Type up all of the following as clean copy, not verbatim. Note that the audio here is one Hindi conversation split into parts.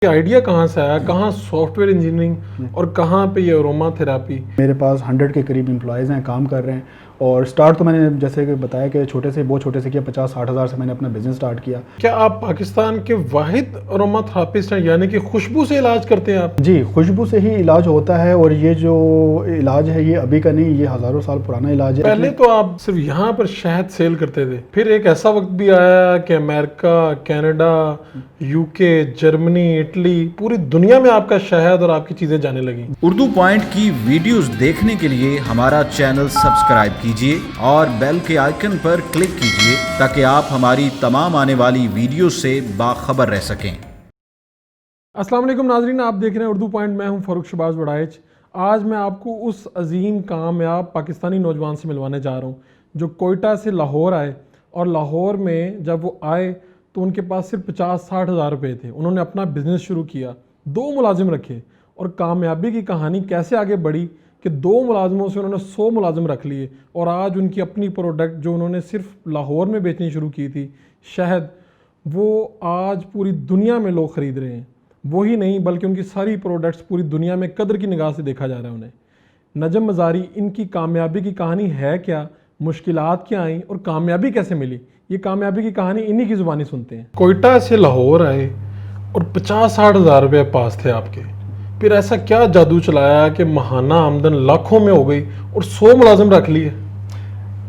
ये आइडिया कहाँ से आया, कहाँ सॉफ्टवेयर इंजीनियरिंग और कहाँ पे ये अरोमा थेरापी? मेरे पास 100 के करीब एम्प्लॉयज़ हैं, काम कर रहे हैं। और स्टार्ट तो मैंने जैसे कि बताया कि बहुत छोटे से किया, 50-60 हज़ार से मैंने अपना बिज़नेस स्टार्ट किया। क्या आप पाकिस्तान के वाहिद अरोमा थेरापिस्ट हैं, यानी कि खुशबू से इलाज करते हैं आप? जी, खुशबू से ही इलाज होता है और ये जो इलाज है ये अभी का नहीं, ये हज़ारों साल पुराना इलाज है। पहले तो आप सिर्फ यहाँ पर शहद सेल करते थे, फिर एक ऐसा वक्त भी आया कि America, Canada, UK, Germany, Italy, पूरी दुनिया में आपका शहद और आपकी चीज़ें जाने लगी। उर्दू पॉइंट की वीडियोस देखने के लिए हमारा चैनल सब्सक्राइब कीजिए और बेल के आइकन पर क्लिक कीजिए ताकि आप हमारी तमाम आने वाली वीडियो से बाखबर रह सकें। अस्सलाम वालेकुम नाजरीन, आप देख रहे हैं उर्दू पॉइंट। मैं हूं फ़ारूक शहबाज वड़ाइच। आज मैं आपको उस अजीम कामयाब पाकिस्तानी नौजवान से मिलवाने जा रहा हूं जो कोयटा से लाहौर आए, और लाहौर में जब वो आए तो उनके पास सिर्फ 50-60 हज़ार रुपये थे। उन्होंने अपना बिज़नेस शुरू किया, 2 मुलाजिम रखे, और कामयाबी की कहानी कैसे आगे बढ़ी कि 2 मुलाजमों से उन्होंने 100 मुलाजिम रख लिए, और आज उनकी अपनी प्रोडक्ट जो उन्होंने सिर्फ लाहौर में बेचनी शुरू की थी, शहद, वो आज पूरी दुनिया में लोग ख़रीद रहे हैं। वही नहीं बल्कि उनकी सारी प्रोडक्ट्स पूरी दुनिया में कदर की निगाह से देखा जा रहा है उन्हें। नजम मज़ारी, इनकी कामयाबी की कहानी है क्या, मुश्किलात क्या आई और कामयाबी कैसे मिली, ये कामयाबी की कहानी इन्हीं की ज़ुबानी सुनते हैं। कोयटा से लाहौर आए और 50-60 हज़ार रुपये पास थे आपके, फिर ऐसा क्या जादू चलाया कि महाना आमदन लाखों में हो गई और 100 मुलाजिम रख लिए?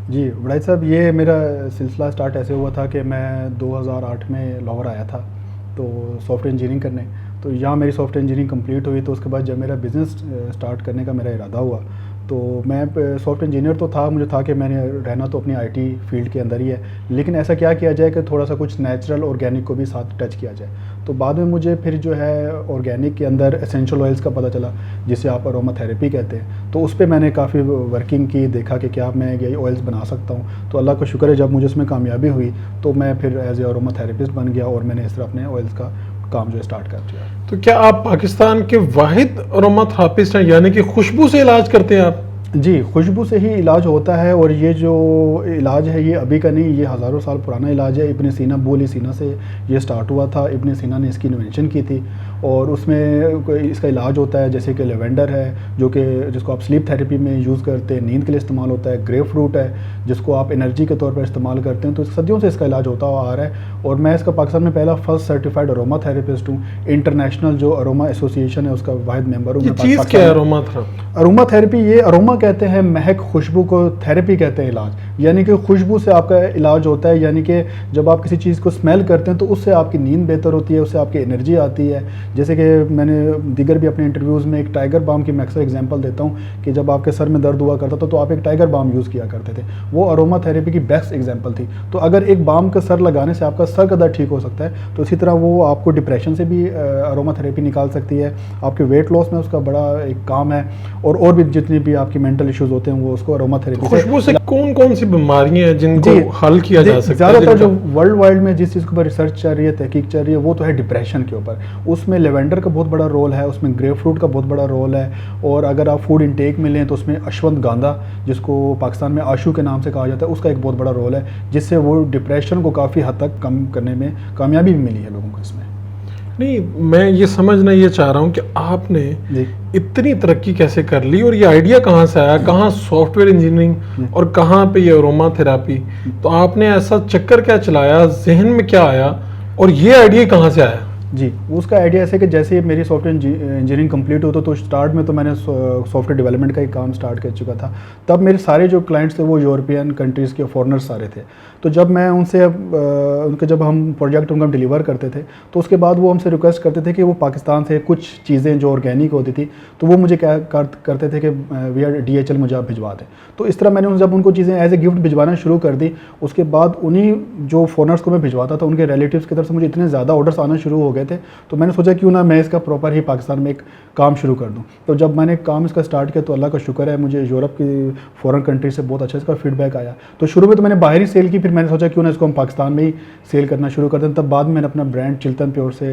जी वड़ाइच साहब, ये मेरा सिलसिला स्टार्ट ऐसे हुआ था कि मैं 2008 में लाहौर आया था तो सॉफ्टवेयर इंजीनियरिंग करने। तो यहाँ मेरी सॉफ्टवेयर इंजीनियरिंग कंप्लीट हुई, तो उसके बाद जब मेरा बिज़नेस स्टार्ट करने का मेरा इरादा हुआ तो मैं सॉफ्टवेयर इंजीनियर तो था, मुझे था कि मैंने रहना तो अपनी आईटी फील्ड के अंदर ही है, लेकिन ऐसा क्या किया जाए कि थोड़ा सा कुछ नेचुरल ऑर्गेनिक को भी साथ टच किया जाए। तो बाद में मुझे फिर जो है ऑर्गेनिक के अंदर एसेंशियल ऑयल्स का पता चला, जिसे आप अरोमा थेरेपी कहते हैं। तो उस पर मैंने काफ़ी वर्किंग की, देखा कि क्या मैं यही ऑयल्स बना सकता हूँ। तो अल्लाह का शुक्र है, जब मुझे उसमें कामयाबी हुई तो मैं फिर एज ए अरोमा थेरेपिस्ट बन गया और मैंने इस तरह अपने ऑयल्स का काम जो स्टार्ट कर दिया। तो क्या आप पाकिस्तान के वाहिद अरोमा थेरापिस्ट हैं, यानी कि खुशबू से इलाज करते हैं आप? जी, खुशबू से ही इलाज होता है और ये जो इलाज है ये अभी का नहीं, ये हज़ारों साल पुराना इलाज है। इब्न सीना, बुल सीना से ये स्टार्ट हुआ था। इब्न सीना ने इसकी इन्वेंशन की थी और उसमें इसका इलाज होता है, जैसे कि लेवेंडर है जिसको आप स्लीप थेरेपी में यूज़ करते हैं, नींद के लिए इस्तेमाल होता है। ग्रेप फ्रूट है जिसको आप एनर्जी के तौर पर इस्तेमाल करते हैं। तो सदियों से इसका इलाज होता हुआ आ रहा है और मैं इसका पाकिस्तान में पहला फर्स्ट सर्टिफाइड अरोमा थेरेपिस्ट हूँ। इंटरनेशनल जो अरोमा एसोसिएशन है उसका वाहिद मेंबर हूँ। ये चीज़ क्या है अरोमा थेरेपी? अरोमा थेरेपी, ये अरोमा कहते हैं महक, खुशबू को थेरेपी कहते हैं इलाज, यानी कि खुशबू से आपका इलाज होता है। यानी कि जब आप किसी चीज़ को स्मेल करते हैं तो उससे आपकी नींद बेहतर होती है, उससे आपकी एनर्जी आती है। जैसे कि मैंने दीगर भी अपने इंटरव्यूज़ में एक टाइगर बाम की मैं अक्सर एग्जांपल देता हूँ कि जब आपके सर में दर्द हुआ करता था तो आप एक टाइगर बाम यूज़ किया करते थे, वो अरोमा थेरेपी की बेस्ट एग्जाम्पल थी। तो अगर एक बाम का सर लगाने से आपका सर का दर्द ठीक हो सकता है, तो इसी तरह वो आपको डिप्रेशन से भी अरोमा थेरेपी निकाल सकती है। आपके वेट लॉस में उसका बड़ा एक काम है, और भी जितनी भी आपकी मेंटल इश्यूज होते हैं वो उसको अरोमा थेरेपी खुशबू से कौन कौन सी बीमारियां हैं जिनको हल किया जा सकता है? ज़्यादातर जो वर्ल्ड वाइड में जिस चीज़ के ऊपर रिसर्च चल रही है, तहकीक चल रही है, वो तो है डिप्रेशन के ऊपर। उसमें लेवेंडर का बहुत बड़ा रोल है, उसमें ग्रेप फ्रूट का बहुत बड़ा रोल है, और अगर आप फूड इंटेक में लें तो उसमें अश्वगंधा, जिसको पाकिस्तान में आशू के नाम से कहा जाता है, उसका एक बहुत बड़ा रोल है, जिससे वो डिप्रेशन को काफ़ी हद तक कम करने में कामयाबी भी मिली है लोगों को इसमें। नहीं, मैं ये समझना ये चाह रहा हूँ कि आपने इतनी तरक्की कैसे कर ली, और ये आइडिया कहाँ से आया, कहाँ सॉफ्टवेयर इंजीनियरिंग और कहाँ पे ये अरोमा थेरापी? तो आपने ऐसा चक्कर क्या चलाया, जहन में क्या आया, और ये आइडिया कहाँ से आया? जी, उसका आइडिया ऐसे कि जैसे मेरी सॉफ्टवेयर इंजीनियरिंग कंप्लीट हो तो स्टार्ट में तो मैंने सॉफ्टवेयर डेवलपमेंट का ही काम स्टार्ट कर चुका था। तब मेरे सारे जो क्लाइंट्स थे वो यूरोपियन कंट्रीज़ के फॉरेनर्स सारे थे। तो जब मैं उनसे जब हम प्रोजेक्ट उनका डिलीवर करते थे तो उसके बाद वो हमसे रिक्वेस्ट करते थे कि वो पाकिस्तान से कुछ चीज़ें जो ऑर्गेनिक होती थी तो वो मुझे क्या करते थे कि वी आर DHL मुझे आप भिजवा दें। तो इस तरह मैंने जब उनको चीज़ें एज ए गिफ्ट भिजवाना शुरू कर दी, उसके बाद उन्हीं जो फॉरेनर्स को मैं भिजवाता था उनके रिलेटिव्स की तरफ से मुझे इतने ज़्यादा ऑर्डर्स आना शुरू हो गए थे, तो मैंने सोचा क्यों ना मैं इसका प्रॉपर ही पाकिस्तान में एक काम शुरू कर दूं। तो जब मैंने काम इसका स्टार्ट किया तो अल्लाह का शुक्र है, मुझे यूरोप की फॉरेन कंट्री से बहुत अच्छा इसका फीडबैक आया। तो शुरू में तो मैंने बाहर ही सेल की, फिर मैंने सोचा क्यों ना इसको हम पाकिस्तान में ही सेल करना शुरू कर दें। तब बाद में मैंने अपना ब्रांड चिल्तन प्योर से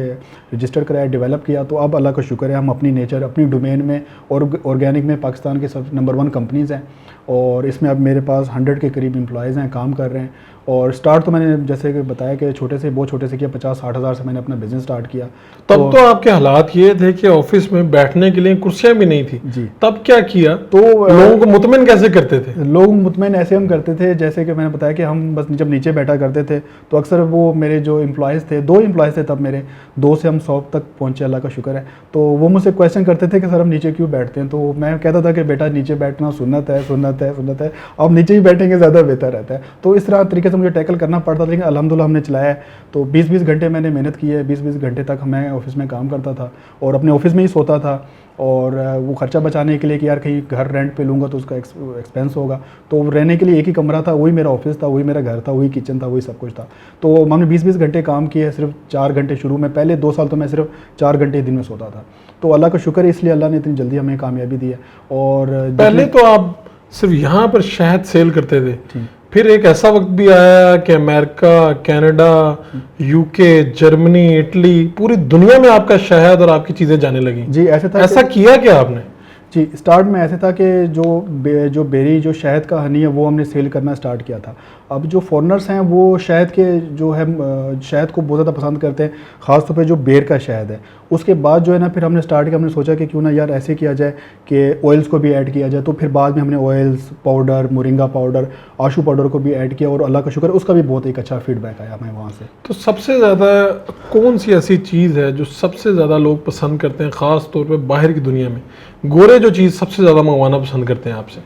रजिस्टर कराया, डेवलप किया। तो अब अल्लाह का शुक्र है, हम अपनी नेचर, अपनी डोमेन में और ऑर्गेनिक में पाकिस्तान के सब नंबर 1 कंपनीज़ हैं, और इसमें अब मेरे पास 100 के करीब एम्प्लॉयज़ हैं, काम कर रहे हैं। और स्टार्ट तो मैंने जैसे कि बताया कि बहुत छोटे से किया, 50-60 हज़ार से मैंने अपना बिजनेस स्टार्ट किया। तब तो आपके हालात ये थे कि ऑफिस में बैठने के लिए कुर्सियां भी नहीं थी जी। तब क्या किया, तो लोगों को मुतमिन कैसे करते थे? लोग मुतमईन ऐसे हम करते थे, जैसे कि मैंने बताया कि हम बस जब नीचे बैठा करते थे तो अक्सर वो मेरे जो एम्प्लॉयज़ थे, 2 एम्प्लॉयज़ थे तब मेरे, 2 से हम 100 तक पहुँचे, अल्लाह का शुक्र है। तो वो मुझसे क्वेश्चन करते थे कि सर हम नीचे क्यों बैठते हैं, तो मैं कहता था कि बेटा नीचे बैठना सुन्नत है, सुन्नत है, सुन्नत है, अब नीचे ही बैठेंगे ज़्यादा बेहतर रहता है। तो इस तरह तरीके से मुझे टैकल करना पड़ता था, लेकिन अल्हम्दुलिल्लाह हमने चलाया है। तो 20-20 घंटे मैंने मेहनत की है, 20-20 घंटे तक मैं ऑफिस में काम करता था और अपने ऑफिस में ही सोता था। और वो खर्चा बचाने के लिए कि यार कहीं घर रेंट पे लूँगा तो उसका एक्सपेंस होगा, तो रहने के लिए एक ही कमरा था, वही मेरा ऑफिस था, वही मेरा घर था, वही किचन था, वही सब कुछ था। तो हमने 20-20 घंटे काम किए, सिर्फ 4 घंटे शुरू में, पहले 2 साल तो मैं सिर्फ 4 घंटे दिन में सोता था। तो अल्लाह का शुक्र है, इसलिए अल्लाह ने इतनी जल्दी हमें कामयाबी दी है। और पहले तो आप सिर्फ यहाँ पर शहद सेल करते थे, फिर एक ऐसा वक्त भी आया कि America, Canada, UK, Germany, Italy, पूरी दुनिया में आपका शहद और आपकी चीज़ें जाने लगी। जी ऐसा था। ऐसा किया क्या आपने? जी स्टार्ट में ऐसे था कि जो बेरी जो शहद का हनी है वो हमने सेल करना स्टार्ट किया था। अब जो फॉरेनर्स हैं वो शहद के जो है शहद को बहुत ज़्यादा पसंद करते हैं, ख़ासतौर पे जो बेर का शहद है। उसके बाद जो है ना फिर हमने स्टार्ट किया, हमने सोचा कि क्यों ना यार ऐसे किया जाए कि ऑयल्स को भी ऐड किया जाए। तो फिर बाद में हमने ऑयल्स, पाउडर, मोरिंगा पाउडर, आशू पाउडर को भी ऐड किया और अल्लाह का शुक्र है उसका भी बहुत एक अच्छा फीडबैक आया हमें वहाँ से। तो सबसे ज़्यादा कौन सी ऐसी चीज़ है जो सबसे ज़्यादा लोग पसंद करते हैं, ख़ास तौर पे बाहर की दुनिया में? गोरे जो चीज़ सबसे ज़्यादा मंगवाना पसंद करते हैं आपसे?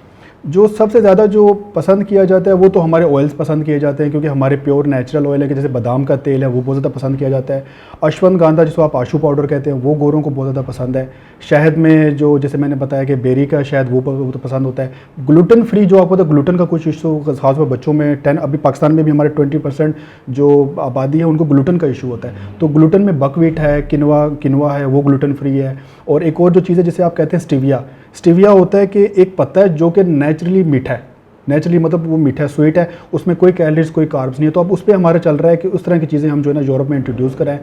जो सबसे ज़्यादा जो पसंद किया जाता है वो तो हमारे ऑयल्स पसंद किए जाते हैं, क्योंकि हमारे प्योर नेचुरल ऑयल है कि जैसे बादाम का तेल है वो बहुत ज़्यादा पसंद किया जाता है। अश्वगंधा जिसको आप आशू पाउडर कहते हैं वो गोरों को बहुत ज़्यादा पसंद है। शहद में जो जैसे मैंने बताया कि बेरी का शहद वो तो पसंद होता है। ग्लूटेन फ्री जो आपको, तो ग्लूटेन का कुछ इशू खासतौर पर बच्चों में 10, अभी पाकिस्तान में भी हमारे 20% जो आबादी है उनको ग्लूटेन का इशू होता है। तो ग्लूटेन में बकवीट है, किनवा है, वो ग्लूटेन फ्री है। और एक और जो चीज़ है जिसे आप कहते हैं स्टीविया होता है कि एक पत्ता है जो कि नेचुरली मीठा है, नेचुरली मतलब वो मीठा स्वीट है, उसमें कोई कैलोरीज कोई कार्ब्स नहीं है। तो अब उस पर हमारा चल रहा है कि उस तरह की चीज़ें हम जो है ना यूरोप में इंट्रोड्यूस कराएं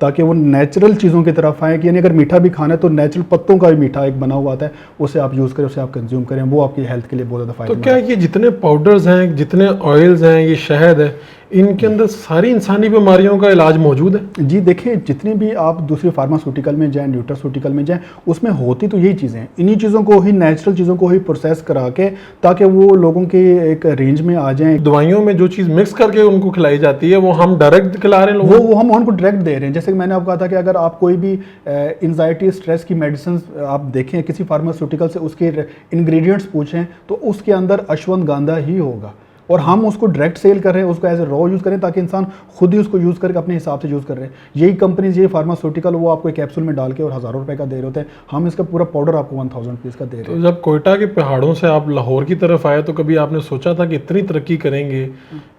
ताकि वो नेचुरल चीज़ों की तरफ आएँ कि यानी अगर मीठा भी खाना है तो नेचुरल पत्तों का भी मीठा एक बना हुआ आता है, उसे आप यूज़ करें, उसे आप कंज्यूम करें, वो आपकी हेल्थ के लिए बहुत ज़्यादा तो फायदेमंद क्या ये जितने पाउडर्स हैं, जितने ऑयल्स हैं, ये शहद है, इनके अंदर सारी इंसानी बीमारियों का इलाज मौजूद है? जी देखिए, जितनी भी आप दूसरी फार्मास्यूटिकल में जाएं, न्यूट्रास्यूटिकल में जाएं, उसमें होती तो यही चीज़ें हैं। इन्हीं चीज़ों को ही, नेचुरल चीज़ों को ही प्रोसेस करा के ताकि वो लोगों के एक रेंज में आ जाएं। दवाइयों में जो चीज़ मिक्स करके उनको खिलाई जाती है वो हम डायरेक्ट खिला रहे हैं लोगों वो हम उनको डायरेक्ट दे रहे हैं। जैसे कि मैंने आपको कहा था कि अगर आप कोई भी एंजाइटी, स्ट्रेस की मेडिसिन आप देखें किसी फार्मास्यूटिकल से, उसके इंग्रेडिएंट्स पूछें तो उसके अंदर अश्वगंधा ही होगा, और हम उसको डायरेक्ट सेल कर रहे हैं, उसको एज ए रॉ यूज़ करें ताकि इंसान खुद ही उसको यूज़ करके अपने हिसाब से यूज़ कर रहे हैं। यही कंपनीज, ये फार्मास्यूटिकल, वो आपको एक कैप्सूल में डाल के और हज़ारों रुपए का दे रहे होते हैं, हम इसका पूरा पाउडर आपको 1000 रुपीज़ का दे रहे हैं। तो जब कोयटा के पहाड़ों से आप लाहौर की तरफ आए तो कभी आपने सोचा था कि इतनी तरक्की करेंगे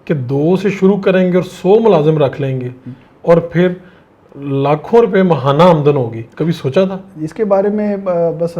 कि 2 से शुरू करेंगे और 100 मुलाजिम रख लेंगे और फिर लाखों रुपए महाना आमदन होगी? कभी सोचा था? इसके बारे में बस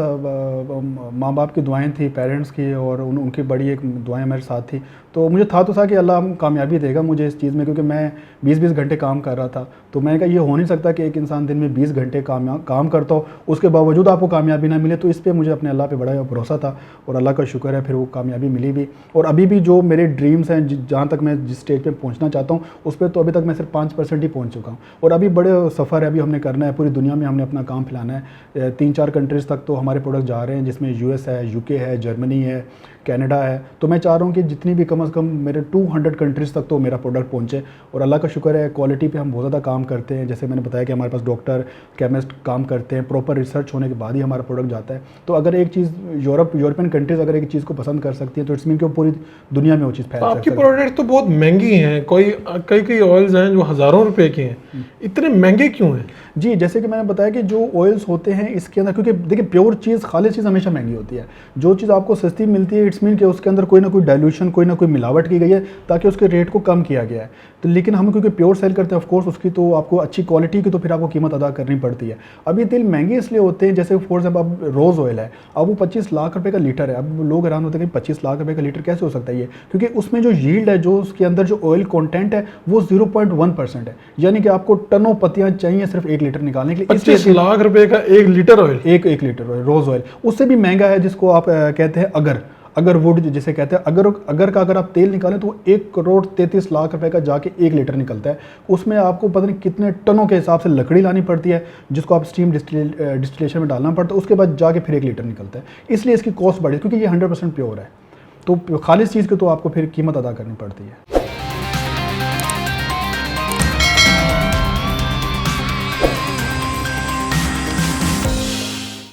माँ बाप की दुआएं थी, पेरेंट्स की, और उनकी बड़ी एक दुआएं मेरे साथ थी। तो मुझे था कि अल्लाह हम कामयाबी देगा मुझे इस चीज़ में, क्योंकि मैं 20-20 घंटे काम कर रहा था। तो मैंने कहा ये हो नहीं सकता कि एक इंसान दिन में 20 घंटे काम करता हो, उसके बावजूद आपको कामयाबी ना मिले। तो इस पर मुझे अपने अल्लाह पे बड़ा भरोसा था और अल्लाह का शुक्र है फिर वो कामयाबी मिली भी। और अभी भी जो मेरे ड्रीम्स हैं, जहाँ तक मैं जिस स्टेज पे पहुँचना चाहता हूँ उस पर तो अभी तक मैं सिर्फ 5% ही पहुँच चुका हूँ। और अभी बड़े सफ़र है, अभी हमने करना है, पूरी दुनिया में हमने अपना काम फैलाना है। 3-4 कंट्रीज़ तक तो हमारे प्रोडक्ट जा रहे हैं, जिसमें US है, UK है, जर्मनी है, कनाडा है। तो मैं चाह रहा हूँ कि जितनी भी कम से कम मेरे 200 कंट्रीज़ तक तो मेरा प्रोडक्ट पहुँचे। और अल्लाह का शुक्र है क्वालिटी पे हम बहुत ज़्यादा काम करते हैं। जैसे मैंने बताया कि हमारे पास डॉक्टर, केमिस्ट काम करते हैं, प्रॉपर रिसर्च होने के बाद ही हमारा प्रोडक्ट जाता है। तो अगर एक चीज़ यूरोपियन कंट्रीज़ अगर एक चीज़ को पसंद कर सकती है तो इट्स मीन कि पूरी दुनिया में वो चीज़ फैल सकती है। आपकी प्रोडक्ट तो बहुत महंगी हैं, कई ऑयल्स हैं जो हज़ारों रुपए के हैं, इतने महंगे क्यों हैं? जी जैसे कि मैंने बताया कि जो ऑयल्स होते हैं इसके अंदर, क्योंकि देखिए प्योर चीज़, खालिश चीज़ हमेशा महंगी होती है। जो चीज़ आपको सस्ती मिलती है इट्स मीन कि उसके अंदर कोई ना कोई डाइल्यूशन, कोई ना कोई मिलावट की गई है ताकि उसके रेट को कम किया गया है। तो लेकिन हम क्योंकि प्योर सेल करते हैं ऑफकोर्स उसकी तो आपको अच्छी क्वालिटी की तो फिर आपको कीमत अदा करनी पड़ती है। अब ये तेल महंगे इसलिए होते हैं, जैसे फॉर एग्जाम्पल अब रोज़ ऑयल है, अब वो 25 लाख रुपये का लीटर है। अब लोग हैरान होते हैं कि 25 लाख रुपये का लीटर कैसे हो सकता है ये, क्योंकि उसमें जो यील्ड है, जो उसके अंदर जो ऑयल कॉन्टेंट है वो 0.1% है। यानी कि आपको टनों पत्तियाँ चाहिए सिर्फ 1 लीटर निकालने के लिए। 25 लाख रुपए का 1 लीटर ऑयल, एक लीटर ऑयल, रोज़ ऑयल। उससे भी महंगा है जिसको आप कहते हैं अगर वुड जिसे कहते हैं, अगर आप तेल निकालें तो 1,33,00,000 रुपए का जाके 1 लीटर निकलता है। उसमें आपको पता नहीं कितने टनों के हिसाब से लकड़ी लानी पड़ती है, जिसको आप स्टीम डिस्टिलेशन में डालना पड़ता है, उसके बाद जाके फिर 1 लीटर निकलता है। इसलिए इसकी कॉस्ट बढ़ी, क्योंकि ये 100% प्योर है। तो खालिश चीज़ की तो आपको फिर कीमत अदा करनी पड़ती है।